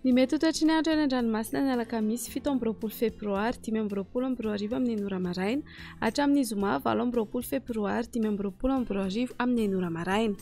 Ny mety ho toetry ny andro eny an-dranomasina ny alakamisy 7 febroary 2020 amin'ny 9 maraina hatramin'ny zoma 7 febroary 2020 amin'ny 9 maraina.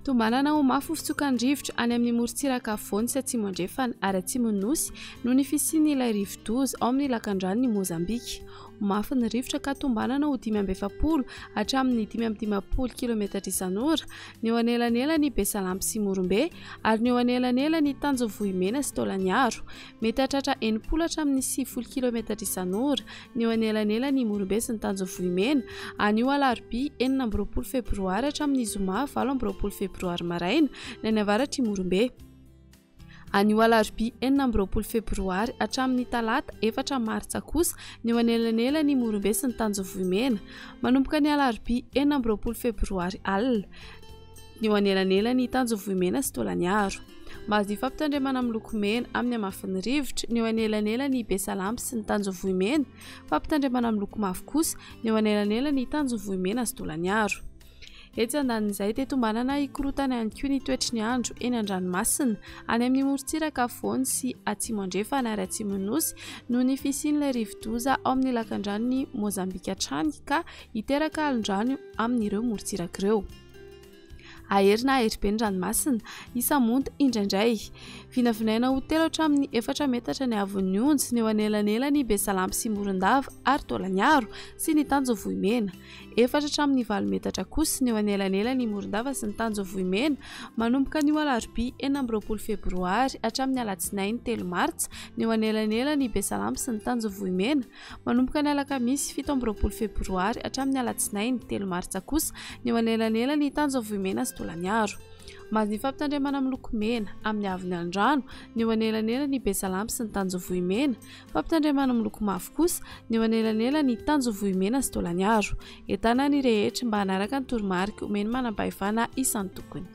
Tombanana ho mafy fitsokan-drivotra any amin'ny morontsiraka afovoany sy atsimo andrefana ary atsimon'ny nosy noho ny fisian'ilay rivo-doza ao amin'ny lakan-drano ny Mozambika. Mafy ny rivotra ka tombanana ho 570 hatramin'ny 550 km/h ny eo anelanelany Besalampy sy Morombe ary ny eo anelanelany Tanjovanimena sy Taolagnaro. Mety hatratra 80 hatramin'ny 70 km/h ny eo anelanelany Morombe sy ny Tanjovanimena anio alarobia 9 febroary hatramin'ny zoma 7 febroary maraina ny avaratry Morombe. Anio alarobia 9 febroary hatramin'ny talata 4 martsa kosa ny eo anelanelany Morombe sy ny Tanjovanimena. Manomboka ny alarobia 9 febroary alina ny eo anelanelany Tanjovanimena sy Taolagnaro. Mahazo ny fampitandremana amin'ny loko mena amin'ny hamafin'ny rivotra ny eo anelanelany Besalampy sy ny Tanjovanimena, fampitandremana amin'ny loko mavo kosa ny eo anelanelany Tanjovanimena sy Taolagnaro. Etsy andanin'izay dia tombanana hikorotana ihany koa ny toetry ny andro eny an-dranomasina any amin'ny morontsiraka afovoany sy atsimo andrefana ary atsimon'ny nosy noho ny fisian'ilay rivo-doza ao amin'ny lakan-dranony Mozambika hatrany ka hiteraka alin-drano amin'ireo morontsiraka ireo. Aherina ahery-be ny ranomasina isamonto indraindray. Vinavinaina ho 3 hatramin'ny 4 metatra ny havon'ny onjy ny eo anelanelany Besalampy sy Morondava ary Taolagnaro sy ny Tanjovanimena. 4 hatramin'ny 9 metatra kosa ny eo anelanelany Morondava sy ny Tanjovanimena manomboka ny alarobia 9 febroary hatramin'ny alatsinainy 3 martsa ny eo anelanelany Besalampy sy ny Tanjovanimena manomboka ny alakamisy 17 febroary hatramin'ny alatsinainy 3 martsa kosa ny eo anelanelany Tanjovanimena sy Taolagnaro. Mahazo ny fampitandremana amin'ny loko mena amin'ny aviny an-drano ny eo anelanelany Besalampy sy ny Tanjovanimena, fampitandremana amin'ny loko mavo kosa ny eo anelanelany Tanjovanimena sy Taolagnaro. Entana ny rehetra mba hanaraka ny toromarika omeny manam-pahefana isan'ny tokony.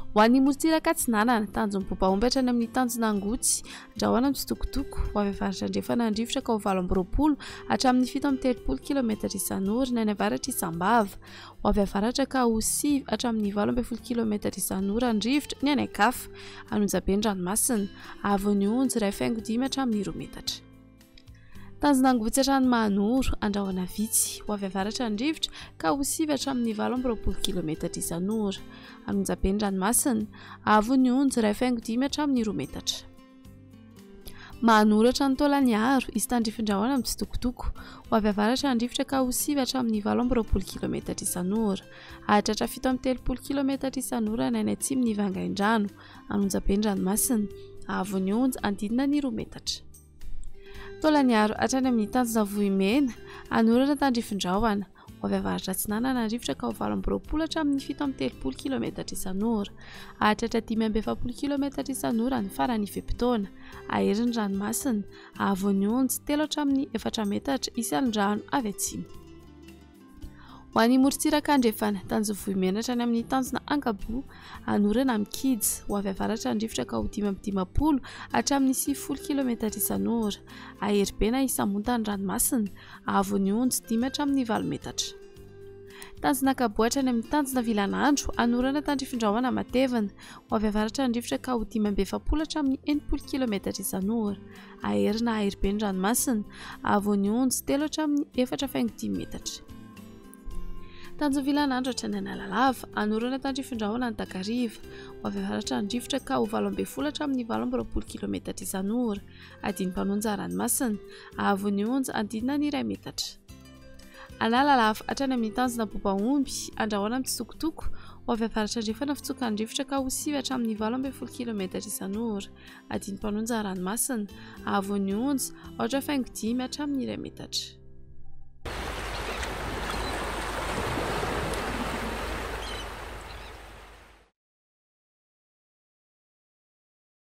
Ho an'ny morontsiraka Atsinanana, tanjon'ny Bobaomby hatrany amin'ny Tanjonangotsy, Andrahoana Mitsitokotoko, ho avy avaratra andrefana ny rivotra ka ho 8 hatramin'ny 7 km/h ny any avaratry Isambava, ho avy avaratra ka ho 9 hatramin'ny 12 km/h ny rivotra ny any Ankafa, Anonjabe ny ranomasina, havon'ny onjy 1.5 hatramin'ny 2 metatra. Tanjonangotsy hatrany Mahanoro, Andrahoana Vitsy, ho avy avaratra ny rivotra ka ho 9 hatramin'ny 12 km/h. Anonjabe ny ranomasina, havon'ny onjy 1.5 hatramin'ny 2 metatra. Mahanoro hatrany Taolagnaro, izy tandrifindrahoana Mitsitokotoko, ho avy avaratra ny rivotra ka ho 9 hatramin'ny 12 km/h. Hahatratra 7 km/h ny any atsimon'ny Vangaindrano, Anonjabe ny ranomasina, havon'ny onjy andinina ny 2 metatra. Taolagnaro hatrany amin'ny Tanjovanimena, anorana tandrifindrahoana, ho avy avaratra Atsinanana ny rivotra ka ho 20 hatramin'ny 17 km/h. Hahatratra 570 km/h ny farany fe-potoana. Aherin'ny ranomasina, havon'ny onjy 3 hatramin'ny 4 metatra isan'ndrano avy atsimo. Ho an'ny morontsiraka andrefana, Tanjovanimena hatrany amin'ny Tanjona Ankabo, anorana Mikijy, ho avy avaratra ny rivotra ka ho 550 hatramin'ny 70 km/h. Ahery-be na isamonta ny ranomasina, havon'ny onjy 5 hatramin'ny 9 metatra. Tanjona Ankabo hatrany amin'ny Tanjona Vilanandro, anorana tandrifindrahoana Matevina, ho avy avaratra ny rivotra ka ho 570 hatramin'ny 80 km/h. Aherina ahery-be ny ranomasina, havon'ny onjy 3 hatramin'ny 4.5 metatra. Tanjovilanandro hatrany Analalava, anorana tandrifindrahoana Antakariva, ho avy avaratra ny rivotra ka ho 80 hatramin'ny 12 km/h. Adiny mpanonja ranomasina, havon'ny onjy andinina ny 1 metatra. Analalava hatrany amin'ny Tanjona Bobaomby, Andrahoana Mitsitokotoko, ho avy avaratra andrefana fitsokan'ny rivotra ka ho 9 hatramin'ny 12 km/h. Adiny mpanonja ranomasina, havon'ny onjy 8.5 hatramin'ny 1 metatra.